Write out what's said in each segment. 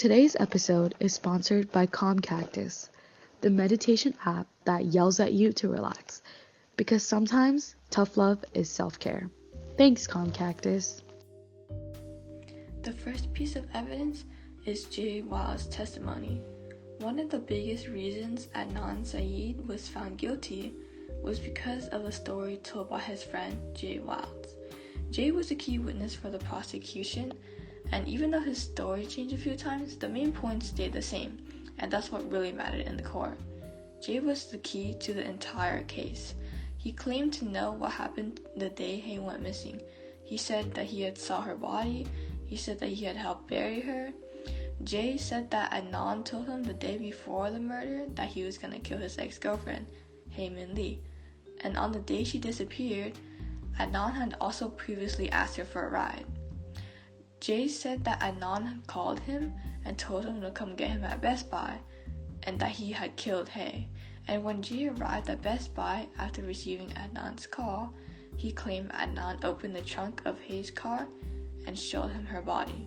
Today's episode is sponsored by Calm Cactus, the meditation app that yells at you to relax, because sometimes tough love is self-care. Thanks, Calm Cactus. The first piece of evidence is Jay Wilde's testimony. One of the biggest reasons Adnan Syed was found guilty was because of the story told by his friend Jay Wilde. Jay was a key witness for the prosecution, and even though his story changed a few times, the main points stayed the same, and that's what really mattered in the court. Jay was the key to the entire case. He claimed to know what happened the day Hay went missing. He said that he had saw her body. He said that he had helped bury her. Jay said that Adnan told him the day before the murder that he was going to kill his ex-girlfriend, Heyman Lee. And on the day she disappeared, Adnan had also previously asked her for a ride. Jay said that Adnan had called him and told him to come get him at Best Buy, and that he had killed Hay. And when Jay arrived at Best Buy after receiving Adnan's call, he claimed Adnan opened the trunk of Hay's car and showed him her body.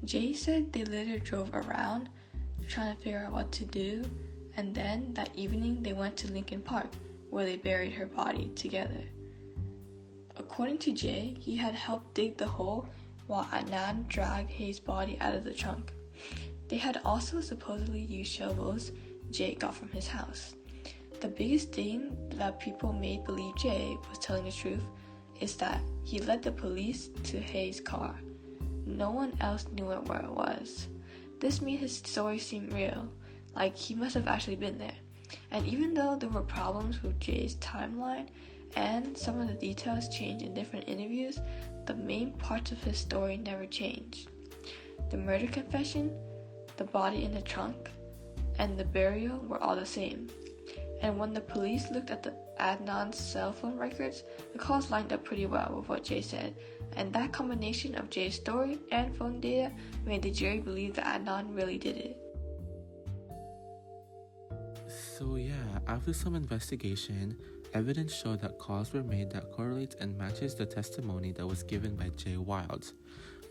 Jay said they later drove around trying to figure out what to do, and then that evening they went to Lincoln Park, where they buried her body together. According to Jay, he had helped dig the hole while Adnan dragged Hay's body out of the trunk. They had also supposedly used shovels Jay got from his house. The biggest thing that people made believe Jay was telling the truth is that he led the police to Hay's car. No one else knew where it was. This made his story seem real, like he must have actually been there. And even though there were problems with Jay's timeline and some of the details changed in different interviews, the main parts of his story never changed. The murder confession, the body in the trunk, and the burial were all the same. And when the police looked at Adnan's cell phone records, the calls lined up pretty well with what Jay said, and that combination of Jay's story and phone data made the jury believe that Adnan really did it. So after some investigation, evidence showed that calls were made that correlates and matches the testimony that was given by Jay Wilde,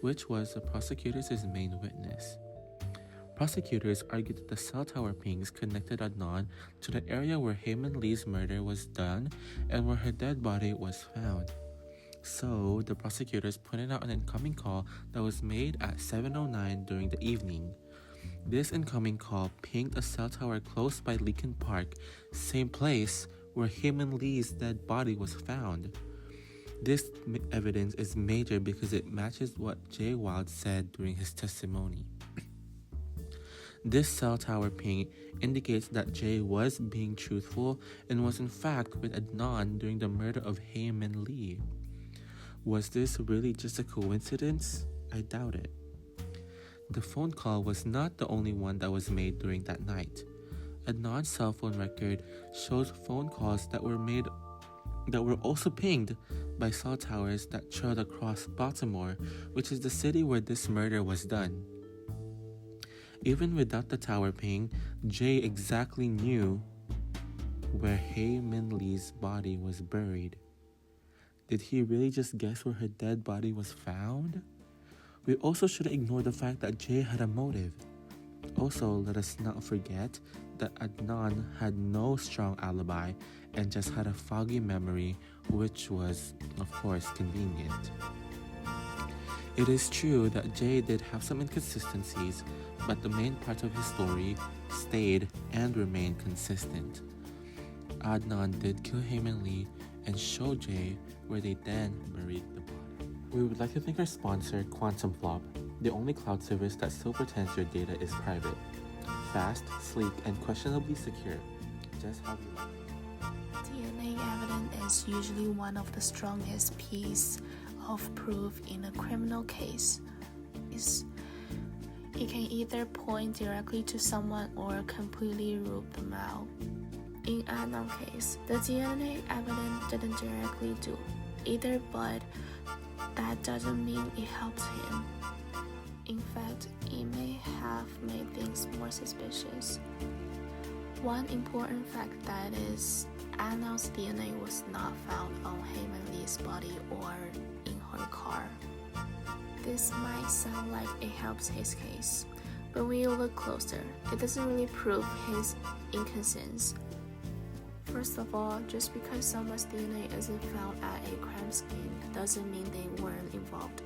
which was the prosecutor's main witness. Prosecutors argued that the cell tower pings connected Adnan to the area where Heyman Lee's murder was done and where her dead body was found. So, the prosecutors pointed out an incoming call that was made at 7:09 during the evening. This incoming call pinged a cell tower close by Lincoln Park, same place where Heyman Lee's dead body was found. This evidence is major because it matches what Jay Wilde said during his testimony. This cell tower ping indicates that Jay was being truthful and was in fact with Adnan during the murder of Heyman Lee. Was this really just a coincidence? I doubt it. The phone call was not the only one that was made during that night. Adnan's cell phone record shows phone calls that were also pinged by cell towers that trailed across Baltimore, which is the city where this murder was done. Even without the tower ping, Jay exactly knew where Heyman Lee's body was buried. Did he really just guess where her dead body was found? We also shouldn't ignore the fact that Jay had a motive. Also, let us not forget that Adnan had no strong alibi and just had a foggy memory, which was, of course, convenient. It is true that Jay did have some inconsistencies, but the main parts of his story stayed and remained consistent. Adnan did kill Heyman Lee and show Jay where they then buried the body. We would like to thank our sponsor, Quantum Flop, the only cloud service that still pretends your data is private. Fast, sleek, and questionably secure. Just how you like. DNA evidence is usually one of the strongest pieces of proof in a criminal case. It can either point directly to someone or completely rule them out. In Adnan's case, the DNA evidence didn't directly do either, but that doesn't mean it helps him. In fact, it may have made things more suspicious. One important fact that is, Adnan's DNA was not found on Heyman Lee's body or in her car. This might sound like it helps his case, but when you look closer, it doesn't really prove his innocence. First of all, just because someone's DNA isn't found at a crime scene doesn't mean they weren't involved.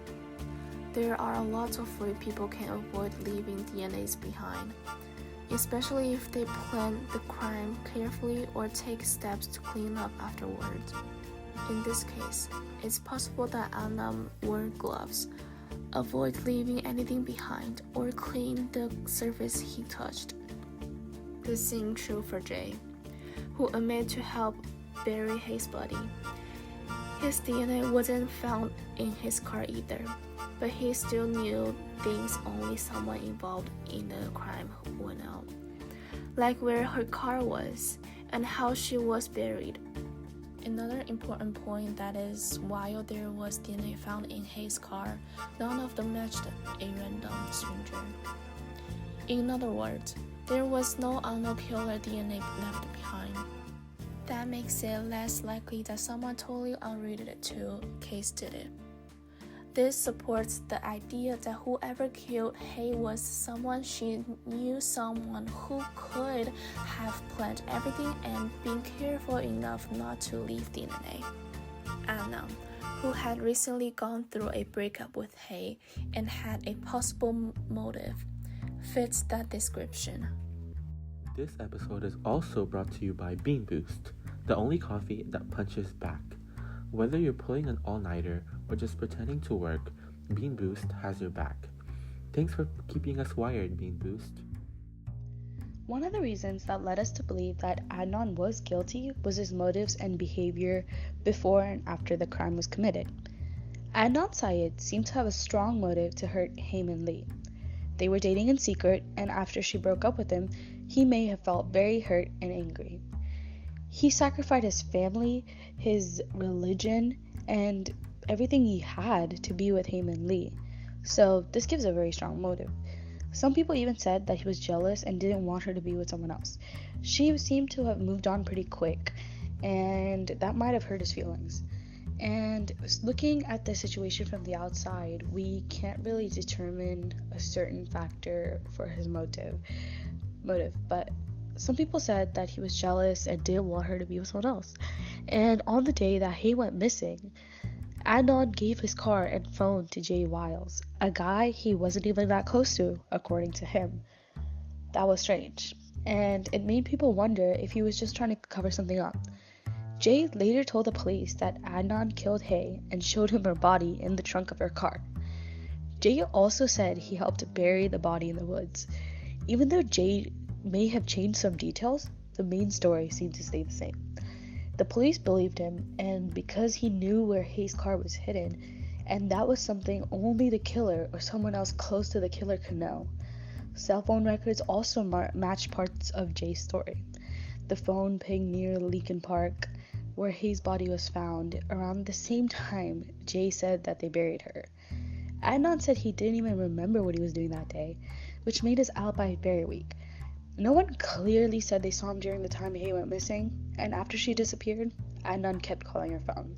There are a lot of ways people can avoid leaving DNAs behind, especially if they plan the crime carefully or take steps to clean up afterwards. In this case, it's possible that Adnan wore gloves, avoid leaving anything behind, or clean the surface he touched. The same true for Jay, who admitted to help bury his body. His DNA wasn't found in his car either, but he still knew things only someone involved in the crime would know, like where her car was and how she was buried. Another important point that is, while there was DNA found in his car, none of them matched a random stranger. In other words, there was no unknown killer DNA left behind. That makes it less likely that someone totally unrelated to case did it. This supports the idea that whoever killed Hay was someone she knew, someone who could have planned everything and been careful enough not to leave DNA. Adnan, who had recently gone through a breakup with Hay and had a possible motive, fits that description. This episode is also brought to you by Bean Boost, the only coffee that punches back. Whether you're pulling an all-nighter or just pretending to work, Bean Boost has your back. Thanks for keeping us wired, Bean Boost. One of the reasons that led us to believe that Adnan was guilty was his motives and behavior before and after the crime was committed. Adnan Syed seemed to have a strong motive to hurt Heyman Lee. They were dating in secret, and after she broke up with him, he may have felt very hurt and angry. He sacrificed his family, his religion, and everything he had to be with Heyman Lee. So this gives a very strong motive. Some people even said that he was jealous and didn't want her to be with someone else. She seemed to have moved on pretty quick, and that might have hurt his feelings. And looking at the situation from the outside, we can't really determine a certain factor for his motive, but some people said that he was jealous and didn't want her to be with someone else. And on the day that Hay went missing, Adnan gave his car and phone to Jay Wiles, a guy he wasn't even that close to, according to him. That was strange, and it made people wonder if he was just trying to cover something up. Jay later told the police that Adnan killed Hay and showed him her body in the trunk of her car. Jay also said he helped bury the body in the woods. Even though Jay may have changed some details, the main story seemed to stay the same. The police believed him, and because he knew where Hay's car was hidden, and that was something only the killer or someone else close to the killer could know. Cell phone records also matched parts of Jay's story. The phone pinged near Lincoln Park, where Hay's body was found. Around the same time, Jay said that they buried her. Adnan said he didn't even remember what he was doing that day, which made his alibi very weak. No one clearly said they saw him during the time Hay went missing, and after she disappeared, Adnan kept calling her phone,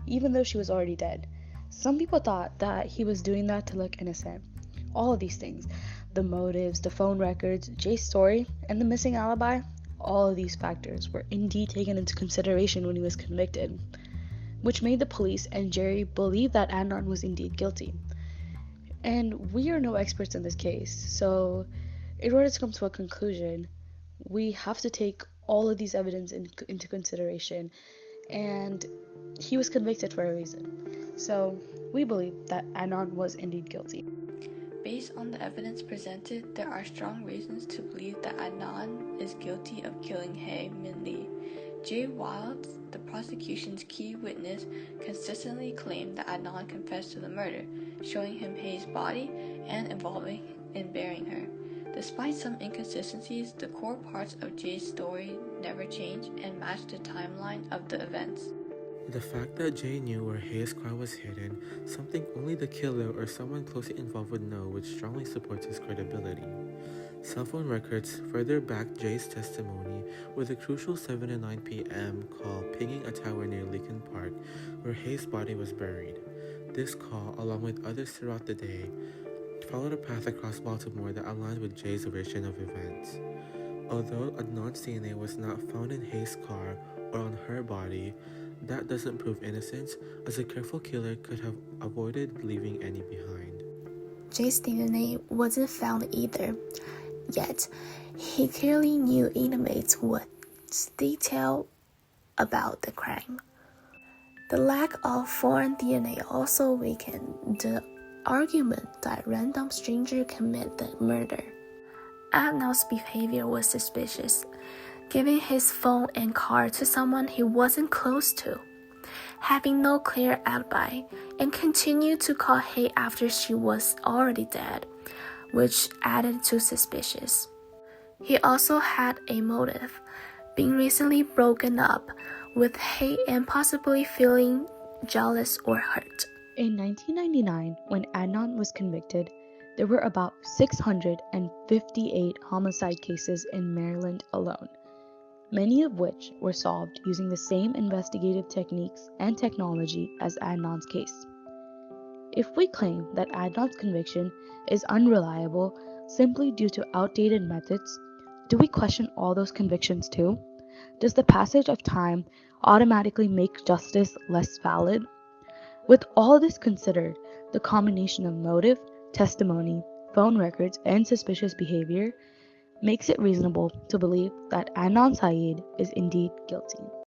even though she was already dead. Some people thought that he was doing that to look innocent. All of these things, the motives, the phone records, Jay's story, and the missing alibi, all of these factors were indeed taken into consideration when he was convicted, which made the police and jury believe that Adnan was indeed guilty. And we are no experts in this case, so in order to come to a conclusion, we have to take all of these evidence into consideration, and he was convicted for a reason. So we believe that Adnan was indeed guilty. Based on the evidence presented, there are strong reasons to believe that Adnan is guilty of killing Heyman Lee. Jay Wiles, the prosecution's key witness, consistently claimed that Adnan confessed to the murder, showing him Hay's body and involving in burying her. Despite some inconsistencies, the core parts of Jay's story never changed and matched the timeline of the events. The fact that Jay knew where Hay's car was hidden, something only the killer or someone closely involved would know, which strongly supports his credibility. Cell phone records further backed Jay's testimony with a crucial 7:09 p.m. call pinging a tower near Lincoln Park where Hay's body was buried. This call, along with others throughout the day, followed a path across Baltimore that aligned with Jay's version of events. Although Adnan's DNA was not found in Hayes' car or on her body, that doesn't prove innocence, as a careful killer could have avoided leaving any behind. Jay's DNA wasn't found either, yet he clearly knew intimates would detail about the crime. The lack of foreign DNA also weakened the argument that random stranger committed the murder. Adnan's behavior was suspicious, giving his phone and car to someone he wasn't close to, having no clear alibi, and continued to call Hay after she was already dead, which added to suspicious. He also had a motive, being recently broken up with Hay and possibly feeling jealous or hurt. In 1999, when Adnan was convicted, there were about 658 homicide cases in Maryland alone, many of which were solved using the same investigative techniques and technology as Adnan's case. If we claim that Adnan's conviction is unreliable simply due to outdated methods, do we question all those convictions too? Does the passage of time automatically make justice less valid? With all this considered, the combination of motive, testimony, phone records, and suspicious behavior makes it reasonable to believe that Adnan Syed is indeed guilty.